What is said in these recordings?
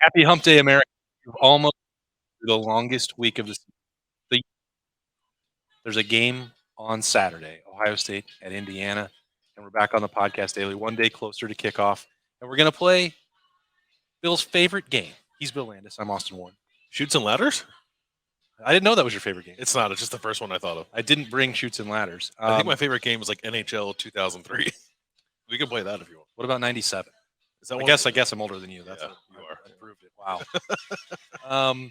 Happy Hump Day, America. You've almost the longest week of the season. The There's a game on Saturday, Ohio State at Indiana, and we're back on the podcast daily, one day closer to kickoff, and we're going to play Bill's favorite game. He's Bill Landis. I'm Austin Warren. Shoots and ladders? I didn't know that was your favorite game. It's not. It's just the first one I thought of. I didn't bring Shoots and Ladders. I think my favorite game was like NHL 2003. We can play that if you want. What about 97? Is that I one? guess I'm older than you. That's Yeah, what you are. I proved it. Wow.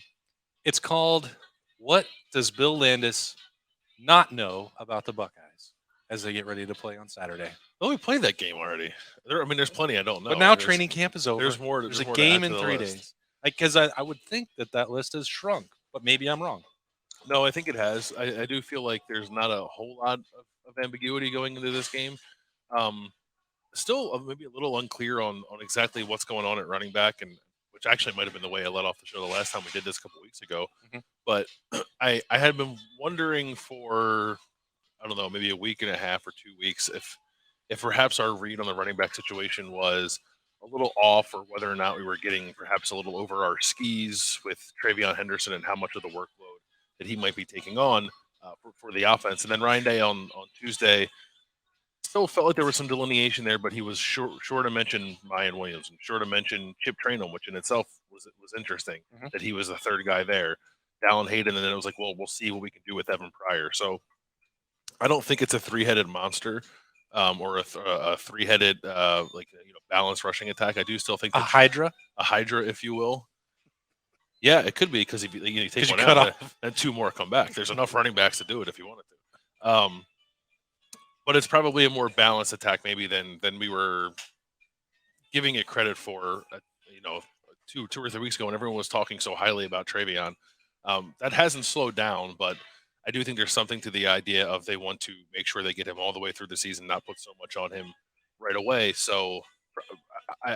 It's called What Does Bill Landis Not Know About the Buckeyes as they get ready to play on Saturday. Well, we played that game already. There's plenty I don't know. But now training camp is over. There's more. There's a more game to in add to 3 the list. days. Because I would think that list has shrunk, but maybe I'm wrong. No, I think it has. I do feel like there's not a whole lot of ambiguity going into this game. Still maybe a little unclear on exactly what's going on at running back, and which actually might have been the way I let off the show the last time we did this a couple weeks ago. Mhm. But I had been wondering for, I don't know, maybe a week and a half or 2 weeks if perhaps our read on the running back situation was a little off, or whether or not we were getting perhaps a little over our skis with Travion Henderson and how much of the workload that he might be taking on for the offense. And then Ryan Day on Tuesday still felt like there was some delineation there, but he was sure to mention Mayan Williams and sure to mention Chip Trainum, which in itself was interesting that he was the third guy there. Dallin Hayden, and then it was like, well, we'll see what we can do with Evan Pryor. So I don't think it's a three-headed monster or a three-headed balanced rushing attack. I do still think a hydra, if you will. Yeah, it could be because if you take one cut out off. and two more come back. There's enough running backs to do it if you wanted to. But it's probably a more balanced attack maybe than we were giving it credit for. 2 or 3 weeks ago when everyone was talking so highly about Travion. That hasn't slowed down, but I do think there's something to the idea of they want to make sure they get him all the way through the season, not put so much on him right away. So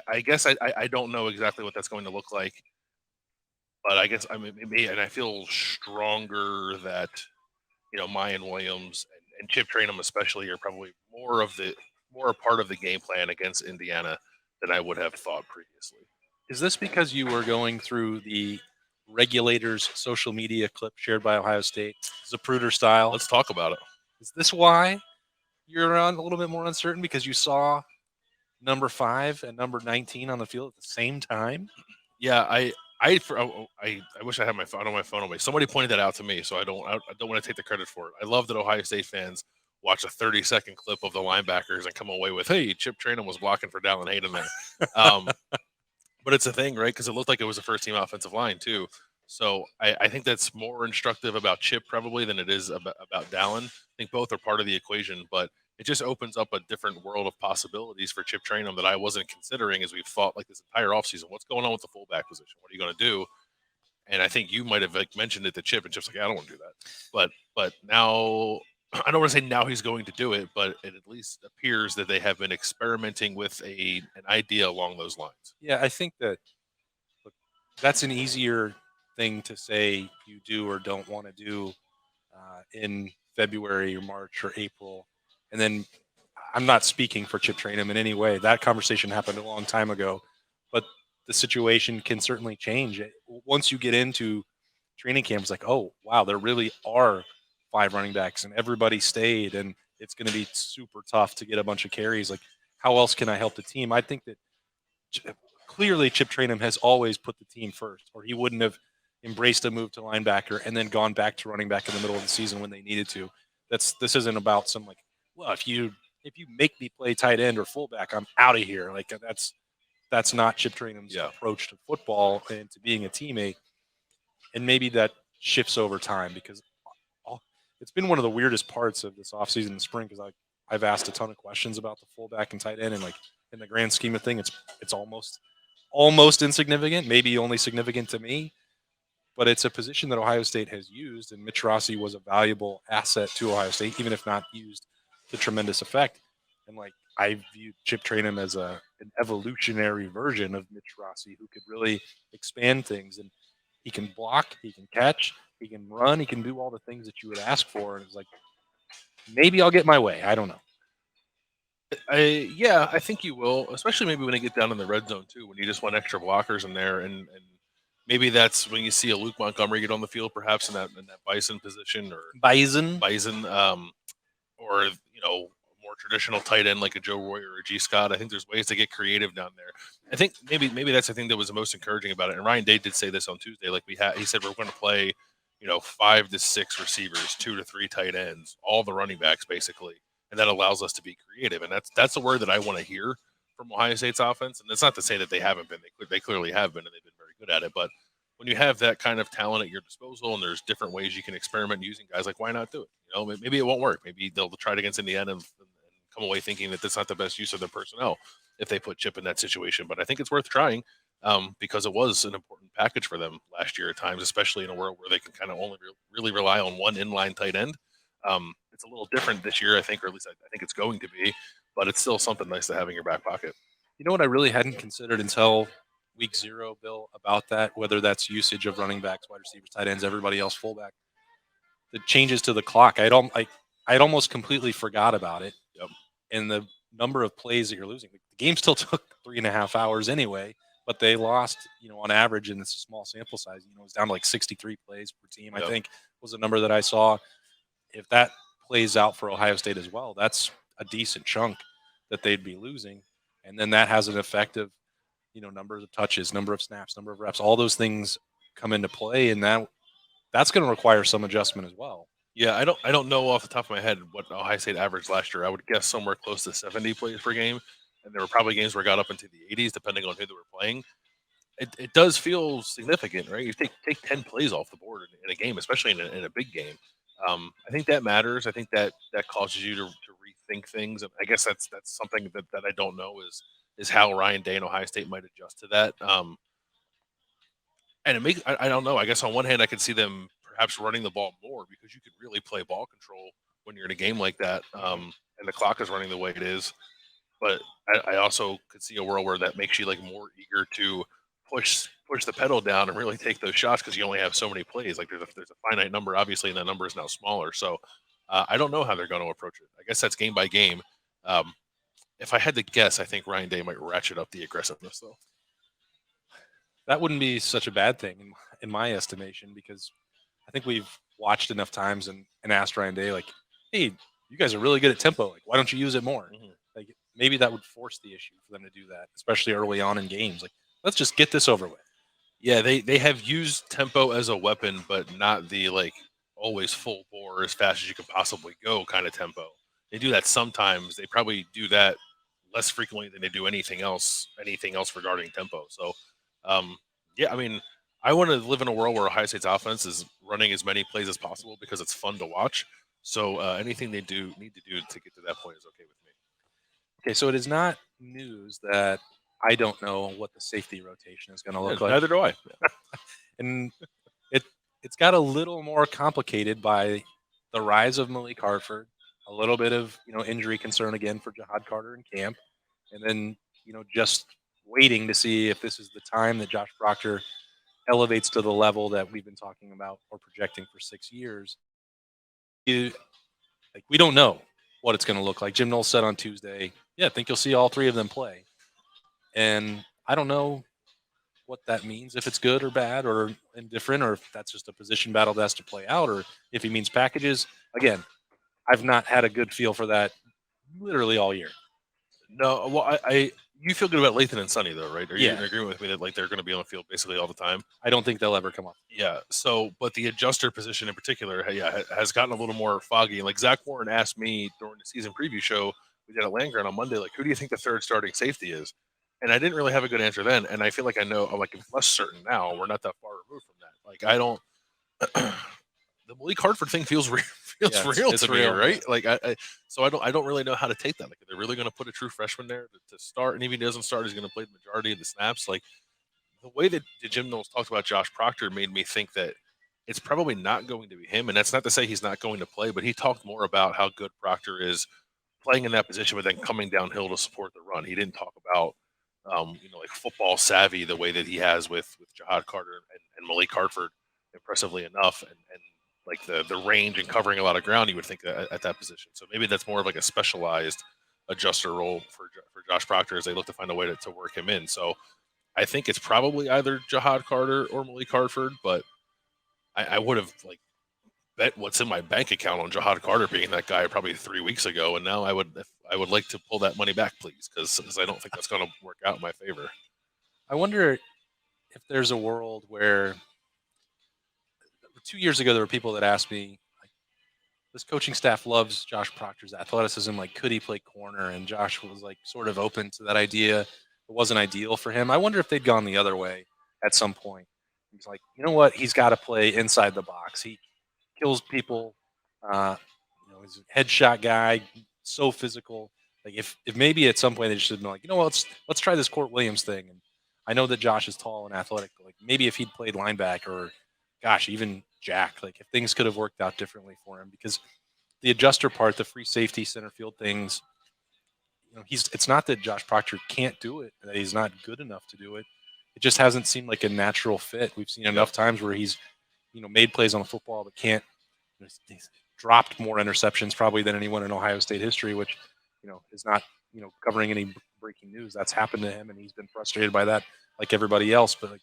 I guess I don't know exactly what that's going to look like, but I guess maybe, and I feel stronger that Mayan Williams and Chip Trainum especially are probably more a part of the game plan against Indiana than I would have thought previously. Is this because you were going through the regulators' social media clip shared by Ohio State, Zapruder style? Let's talk about it. Is this why you're a little bit more uncertain, because you saw number 5 and number 19 on the field at the same time? Yeah, I wish I had my phone on me. Somebody pointed that out to me, so I don't want to take the credit for it. I love that Ohio State fans watch a 30-second clip of the linebackers and come away with, hey, Chip Trainum was blocking for Dallin Hayden there. But it's a thing, right? Because it looked like it was a first-team offensive line, too. So I think that's more instructive about Chip probably than it is about Dallin. I think both are part of the equation, but it just opens up a different world of possibilities for Chip Trainum that I wasn't considering as we've fought like this entire offseason. What's going on with the fullback position? What are you going to do? And I think you might have mentioned it to Chip, and Chip's like, I don't want to do that. But now, I don't want to say now he's going to do it, but it at least appears that they have been experimenting with an idea along those lines. Yeah, I think that's an easier thing to say you do or don't want to do in February or March or April. And then I'm not speaking for Chip Trainum in any way. That conversation happened a long time ago, but the situation can certainly change. Once you get into training camp, it's like, oh, wow, there really are 5 running backs and everybody stayed, and it's going to be super tough to get a bunch of carries. Like, how else can I help the team? I think that clearly Chip Trainum has always put the team first, or he wouldn't have embraced a move to linebacker and then gone back to running back in the middle of the season when they needed to. This isn't about some like, well, if you make me play tight end or fullback, I'm out of here. Like that's not Chip Trainum's approach to football and to being a teammate. And maybe that shifts over time, because it's been one of the weirdest parts of this offseason in the spring, because I've asked a ton of questions about the fullback and tight end, and like in the grand scheme of things, it's almost insignificant, maybe only significant to me. But it's a position that Ohio State has used, and Mitch Rossi was a valuable asset to Ohio State, even if not used to tremendous effect. And like, I view Chip Trainum as an evolutionary version of Mitch Rossi, who could really expand things. And he can block, he can catch, he can run, he can do all the things that you would ask for. And it's like, maybe I'll get my way. I don't know. I think you will, especially maybe when they get down in the red zone too, when you just want extra blockers in there, and maybe that's when you see a Luke Montgomery get on the field, perhaps in that Bison position or Bison. Bison, or more traditional tight end like a Joe Roy or a G Scott. I think there's ways to get creative down there. I think maybe that's the thing that was the most encouraging about it. And Ryan Day did say this on Tuesday. Like he said we're going to play, 5 to 6 receivers, 2 to 3 tight ends, all the running backs basically, and that allows us to be creative. And that's a word that I want to hear from Ohio State's offense. And that's not to say that they haven't been. They clearly have been, and they've been very good at it. But when you have that kind of talent at your disposal and there's different ways you can experiment using guys, like why not do it? Maybe it won't work. Maybe they'll try it against Indiana and come away thinking that that's not the best use of their personnel if they put Chip in that situation. But I think it's worth trying because it was an important package for them last year at times, especially in a world where they can kind of only really rely on one inline tight end. It's a little different this year, I think, or at least I think it's going to be, but it's still something nice to have in your back pocket. You know what I really hadn't considered until week 0, Bill, about that, whether that's usage of running backs, wide receivers, tight ends, everybody else, fullback. The changes to the clock. I'd almost completely forgot about it. Yep. And the number of plays that you're losing. The game still took 3.5 hours anyway, but they lost, on average, and it's a small sample size. It was down to like 63 plays per team, Yep. I think was the number that I saw. If that plays out for Ohio State as well, that's a decent chunk that they'd be losing. And then that has an effect of, number of touches, number of snaps, number of reps, all those things come into play. And that's going to require some adjustment as well. Yeah, I don't know off the top of my head what Ohio State averaged last year. I would guess somewhere close to 70 plays per game, and there were probably games where it got up into the 80s, depending on who they were playing. It does feel significant, right? You take 10 plays off the board in a game, especially in a big game. I think that matters. I think that causes you to rethink things. I guess that's something that I don't know is how Ryan Day and Ohio State might adjust to that. And it makes I don't know. I guess on one hand, I could see them perhaps running the ball more because you could really play ball control when you're in a game like that, and the clock is running the way it is. But I also could see a world where that makes you like more eager to push the pedal down and really take those shots because you only have so many plays. Like there's a finite number, obviously, and that number is now smaller. So I don't know how they're going to approach it. I guess that's game by game. If I had to guess, I think Ryan Day might ratchet up the aggressiveness though. That wouldn't be such a bad thing in my estimation, because I think we've watched enough times and asked Ryan Day, like, hey, you guys are really good at tempo. Like, why don't you use it more? Mm-hmm. Like, maybe that would force the issue for them to do that, especially early on in games. Like, let's just get this over with. Yeah, they have used tempo as a weapon, but not the like always full bore as fast as you can possibly go kind of tempo. They do that sometimes. They probably do that less frequently than they do anything else regarding tempo. So yeah, I mean, I want to live in a world where Ohio State's offense is running as many plays as possible because it's fun to watch. So anything they need to do to get to that point is okay with me. Okay, so it is not news that I don't know what the safety rotation is going to look like. Neither do I. And it's got a little more complicated by the rise of Malik Hartford, a little bit of injury concern again for Jahad Carter in camp, and then just waiting to see if this is the time that Josh Proctor elevates to the level that we've been talking about or projecting for 6 years. We don't know what it's going to look like. Jim Knowles said on Tuesday, I think you'll see all three of them play. And I don't know what that means, if it's good or bad or indifferent, or if that's just a position battle that has to play out, or if he means packages. Again, I've not had a good feel for that literally all year. No, well, you feel good about Lathan and Sonny though, right? Are you Yeah. in agreement with me that like they're going to be on the field basically all the time? I don't think they'll ever come up. Yeah. So, but the adjuster position in particular, has gotten a little more foggy. Like Zach Warren asked me during the season preview show we did at Landgren on Monday, like, who do you think the third starting safety is? And I didn't really have a good answer then, and I feel like I know. I'm like less certain now. We're not that far removed from that. Like I don't. The Malik Hartford thing feels real. It's to real, me, right? Like so I don't really know how to take that. Like, are they really going to put a true freshman there to start? And even if he doesn't start, he's going to play the majority of the snaps. Like the way that Jim Knowles talked about Josh Proctor made me think that it's probably not going to be him. And that's not to say he's not going to play, but he talked more about how good Proctor is playing in that position, but then coming downhill to support the run. He didn't talk about like football savvy the way that he has with Jahad Carter and Malik Hartford, impressively enough, and like the range and covering a lot of ground you would think at that position. So maybe that's more of like a specialized adjuster role for Josh Proctor as they look to find a way to work him in. So I think it's probably either Jahad Carter or Malik Hartford, but I would have like bet what's in my bank account on Jahad Carter being that guy probably 3 weeks ago, and now I would like to pull that money back, please, because I don't think that's going to work out in my favor. I wonder if there's a world where 2 years ago there were people that asked me, like, this coaching staff loves Josh Proctor's athleticism. Like, could he play corner? And Josh was like sort of open to that idea. It wasn't ideal for him. I wonder if they'd gone the other way at some point. He's like, you know what? He's got to play inside the box. He kills people. He's a headshot guy, so physical. Like, if maybe at some point they should have been like, you know what, let's try this Court Williams thing. And I know that Josh is tall and athletic. But like, maybe if he'd played linebacker or, gosh, even Jack, like if things could have worked out differently for him, because the adjuster part, the free safety center field things, it's not that Josh Proctor can't do it, that he's not good enough to do it. It just hasn't seemed like a natural fit. We've seen enough times where he's, made plays on the football, but can't. He's dropped more interceptions probably than anyone in Ohio State history, which, is not, covering any breaking news. That's happened to him, and he's been frustrated by that, like everybody else. But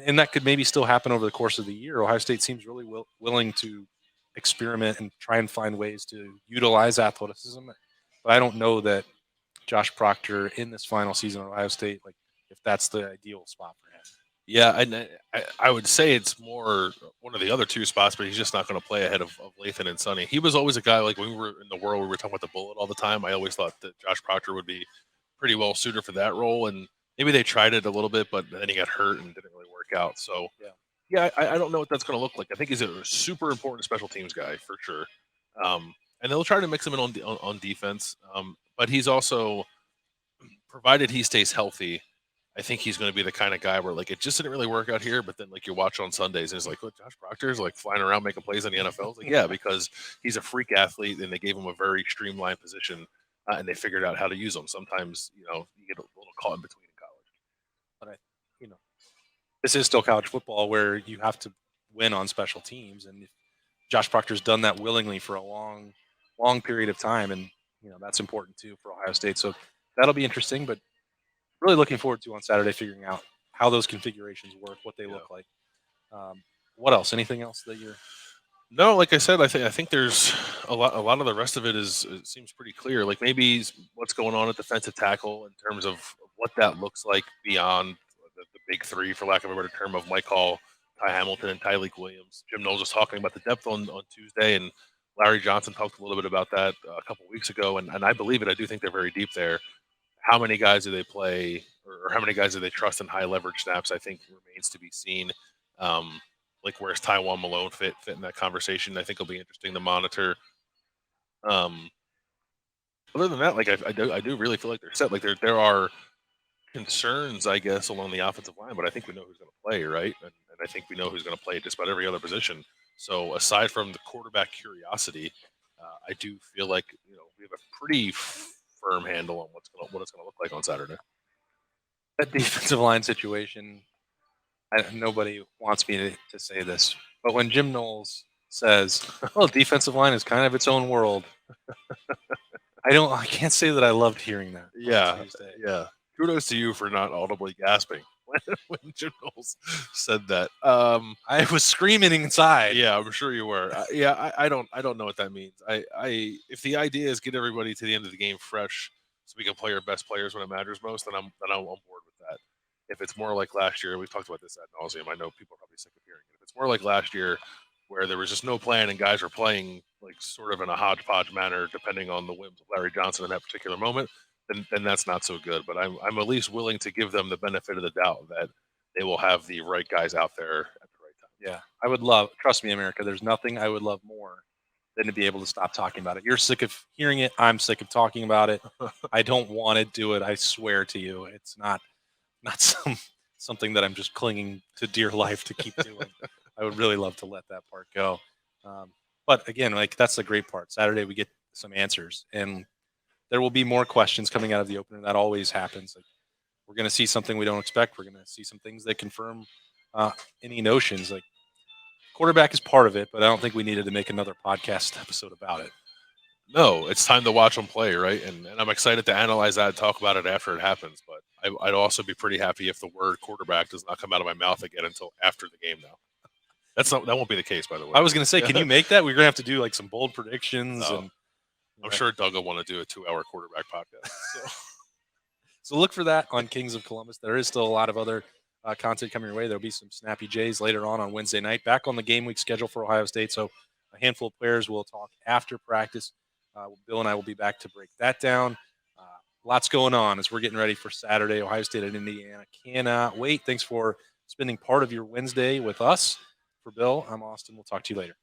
and that could maybe still happen over the course of the year. Ohio State seems really willing to experiment and try and find ways to utilize athleticism. But I don't know that Josh Proctor in this final season at Ohio State, like, if that's the ideal spot for him. Yeah, and I would say it's more one of the other two spots, but he's just not going to play ahead of Lathan and Sonny. He was always a guy, like when we were in the world, we were talking about the bullet all the time. I always thought that Josh Proctor would be pretty well suited for that role, and maybe they tried it a little bit, but then he got hurt and didn't really work out. So yeah, I don't know what that's going to look like. I think he's a super important special teams guy for sure, and they'll try to mix him in on defense. But he's also, provided he stays healthy, I think he's going to be the kind of guy where, like, it just didn't really work out here, but then, like, you watch on Sundays and it's like, what, Josh Proctor's like flying around making plays in the NFL? It's like, yeah, because he's a freak athlete and they gave him a very streamlined position, and they figured out how to use him. Sometimes, you get a little caught in between in college. But this is still college football where you have to win on special teams, and Josh Proctor's done that willingly for a long period of time, and that's important too for Ohio State. So that'll be interesting, but really looking forward to on Saturday figuring out how those configurations work, what they look like. What else? Anything else that you're? No, like I said, I think there's a lot of the rest of it seems pretty clear. Like maybe what's going on at defensive tackle in terms of what that looks like beyond the big three, for lack of a better term, of Mike Hall, Ty Hamilton, and Tyleek Williams. Jim Knowles was talking about the depth on Tuesday, and Larry Johnson talked a little bit about that a couple weeks ago, and I believe it. I do think they're very deep there. How many guys do they play, or how many guys do they trust in high leverage snaps, I think remains to be seen. Like, where's Taiwan Malone fit in that conversation? I think it'll be interesting to monitor. Other than that, like I do really feel like they're set. Like there are concerns, I guess, along the offensive line, but I think we know who's going to play, right? And I think we know who's going to play just about every other position. So aside from the quarterback curiosity, I do feel like we have a pretty firm handle on what it's going to look like on Saturday. That defensive line situation, nobody wants me to say this, but when Jim Knowles says, well, defensive line is kind of its own world, I can't say that I loved hearing that. Yeah. Kudos to you for not audibly gasping when Jim Knowles said that. I was screaming inside. Yeah, I'm sure you were. I don't know what that means. If the idea is get everybody to the end of the game fresh, so we can play our best players when it matters most, then I'm on board with that. If it's more like last year, we've talked about this ad nauseum. I know people are probably sick of hearing it. If it's more like last year, where there was just no plan and guys were playing like sort of in a hodgepodge manner, depending on the whims of Larry Johnson in that particular moment, then that's not so good. But I'm at least willing to give them the benefit of the doubt that they will have the right guys out there at the right time. Yeah, I would love, trust me, America, there's nothing I would love more than to be able to stop talking about it. You're sick of hearing it. I'm sick of talking about it. I don't want to do it. I swear to you, it's not something that I'm just clinging to dear life to keep doing. I would really love to let that part go. But again, like, that's the great part. Saturday we get some answers, and there will be more questions coming out of the opener. That always happens. Like, we're going to see something we don't expect. We're going to see some things that confirm any notions. Like, quarterback is part of it, but I don't think we needed to make another podcast episode about it. No, it's time to watch them play, right? And I'm excited to analyze that and talk about it after it happens. But I'd also be pretty happy if the word quarterback does not come out of my mouth again until after the game. Now, that won't be the case, by the way. I was going to say, can Yeah. you make that? We're going to have to do like some bold predictions, No. and I'm sure Doug will want to do a 2-hour quarterback podcast. So. So look for that on Kings of Columbus. There is still a lot of other content coming your way. There'll be some Snappy Jays later on Wednesday night. Back on the game week schedule for Ohio State. So a handful of players will talk after practice. Bill and I will be back to break that down. Lots going on as we're getting ready for Saturday, Ohio State at Indiana. Cannot wait. Thanks for spending part of your Wednesday with us. For Bill, I'm Austin. We'll talk to you later.